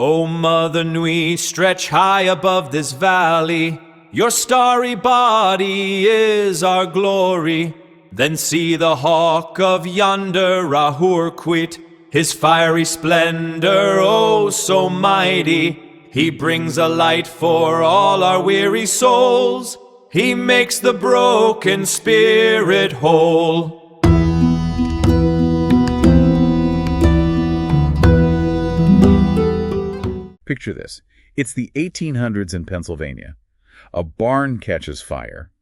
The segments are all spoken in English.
O Mother Nui, stretch high above this valley. Your starry body is our glory. Then see the hawk of yonder Rahur quit, his fiery splendor, oh so mighty. He brings a light for all our weary souls. He makes the broken spirit whole. Picture this. It's the 1800s in Pennsylvania. A barn catches fire,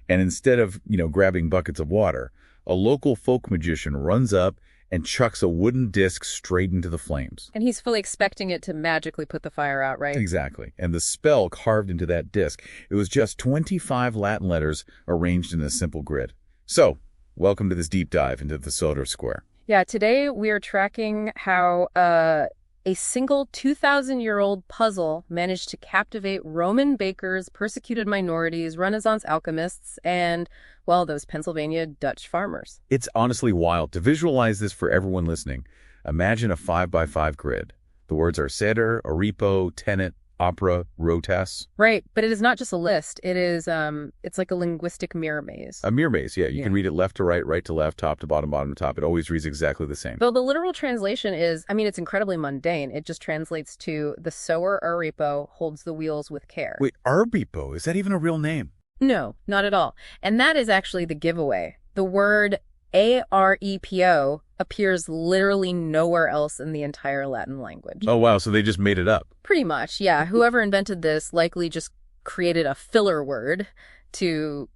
and instead of, grabbing buckets of water, a local folk magician runs up and chucks a wooden disc straight into the flames. And he's fully expecting it to magically put the fire out, right? Exactly. And the spell carved into that disc, it was just 25 Latin letters arranged in a simple grid. So, welcome to this deep dive into the Sator square. Yeah, today we are tracking how a single 2,000-year-old puzzle managed to captivate Roman bakers, persecuted minorities, Renaissance alchemists, and, well, those Pennsylvania Dutch farmers. It's honestly wild. To visualize this for everyone listening, imagine a 5x5 grid. The words are Sator, Oripo, Tenet, Opera, Rotas. Right, but it is not just a list. It is, it's like a linguistic mirror maze. A mirror maze, yeah. You can read it left to right, right to left, top to bottom, bottom to top. It always reads exactly the same. Though the literal translation is, it's incredibly mundane. It just translates to the sower Oripo holds the wheels with care. Wait, Oripo, is that even a real name? No, not at all. And that is actually the giveaway. The word Arepo appears literally nowhere else in the entire Latin language. Oh, wow. So they just made it up. Pretty much, yeah. Whoever invented this likely just created a filler word to,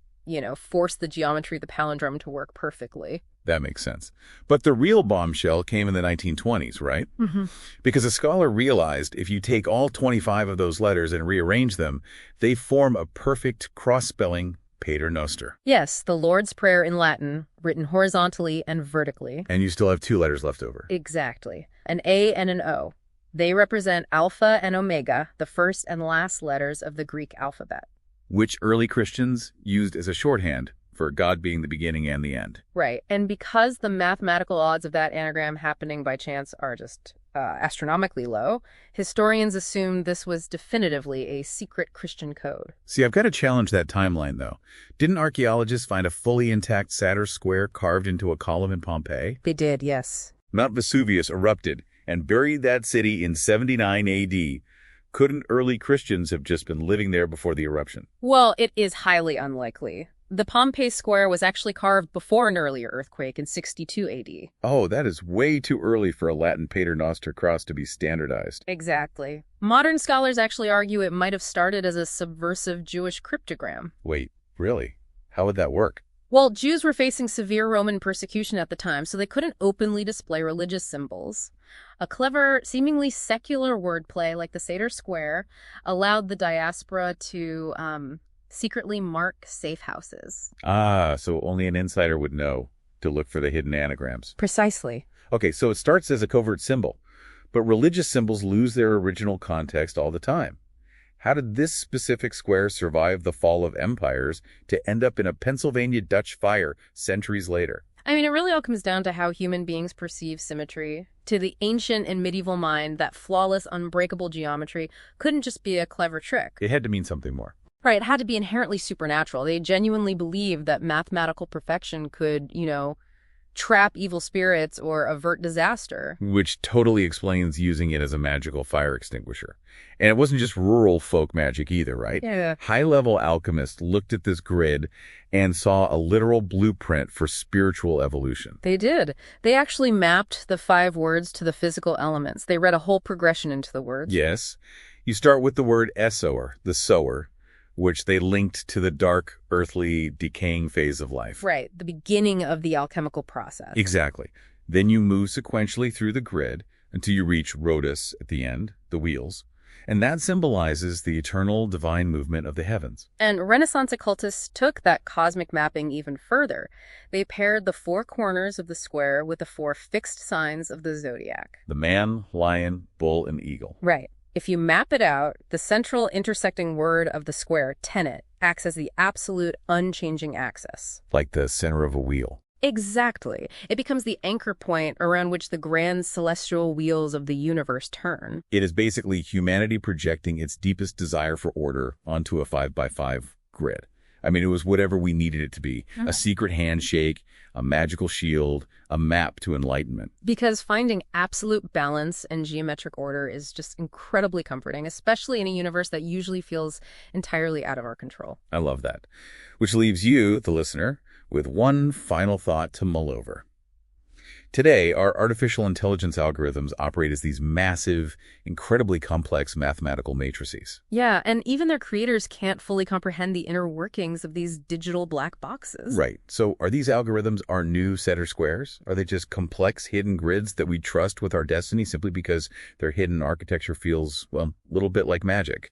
force the geometry of the palindrome to work perfectly. That makes sense. But the real bombshell came in the 1920s, right? Mm-hmm. Because a scholar realized if you take all 25 of those letters and rearrange them, they form a perfect cross-spelling Pater Noster. Yes, the Lord's Prayer in Latin, written horizontally and vertically. And you still have 2 letters left over. Exactly. An A and an O. They represent Alpha and Omega, the first and last letters of the Greek alphabet. Which early Christians used as a shorthand for God being the beginning and the end. Right. And because the mathematical odds of that anagram happening by chance are just astronomically low, historians assume this was definitively a secret Christian code. See, I've got to challenge that timeline, though. Didn't archaeologists find a fully intact Sator square carved into a column in Pompeii? They did, yes. Mount Vesuvius erupted and buried that city in 79 A.D. Couldn't early Christians have just been living there before the eruption? Well, it is highly unlikely. The Pompeii square was actually carved before an earlier earthquake in 62 AD. Oh, that is way too early for a Latin Pater Noster cross to be standardized. Exactly. Modern scholars actually argue it might have started as a subversive Jewish cryptogram. Wait, really? How would that work? Well, Jews were facing severe Roman persecution at the time, so they couldn't openly display religious symbols. A clever, seemingly secular wordplay like the Sator square allowed the diaspora to secretly mark safe houses. Ah, so only an insider would know to look for the hidden anagrams. Precisely. Okay, so it starts as a covert symbol, but religious symbols lose their original context all the time. How did this specific square survive the fall of empires to end up in a Pennsylvania Dutch fire centuries later? It really all comes down to how human beings perceive symmetry. To the ancient and medieval mind, that flawless, unbreakable geometry couldn't just be a clever trick. It had to mean something more. Right, it had to be inherently supernatural. They genuinely believed that mathematical perfection could, trap evil spirits or avert disaster. Which totally explains using it as a magical fire extinguisher. And it wasn't just rural folk magic either, right? Yeah. High-level alchemists looked at this grid and saw a literal blueprint for spiritual evolution. They did. They actually mapped the 5 words to the physical elements. They read a whole progression into the words. Yes. You start with the word essoer, the sower, which they linked to the dark, earthly, decaying phase of life. Right, the beginning of the alchemical process. Exactly. Then you move sequentially through the grid until you reach Rotus at the end, the wheels, and that symbolizes the eternal divine movement of the heavens. And Renaissance occultists took that cosmic mapping even further. They paired the 4 corners of the square with the 4 fixed signs of the zodiac. The man, lion, bull, and eagle. Right. If you map it out, the central intersecting word of the square, tenet, acts as the absolute unchanging axis. Like the center of a wheel. Exactly. It becomes the anchor point around which the grand celestial wheels of the universe turn. It is basically humanity projecting its deepest desire for order onto a 5x5 grid. I mean, it was whatever we needed it to be. A secret handshake, a magical shield, a map to enlightenment. Because finding absolute balance and geometric order is just incredibly comforting, especially in a universe that usually feels entirely out of our control. I love that. Which leaves you, the listener, with one final thought to mull over. Today, our artificial intelligence algorithms operate as these massive, incredibly complex mathematical matrices. Yeah, and even their creators can't fully comprehend the inner workings of these digital black boxes. Right. So are these algorithms our new Sator squares? Are they just complex hidden grids that we trust with our destiny simply because their hidden architecture feels, well, a little bit like magic?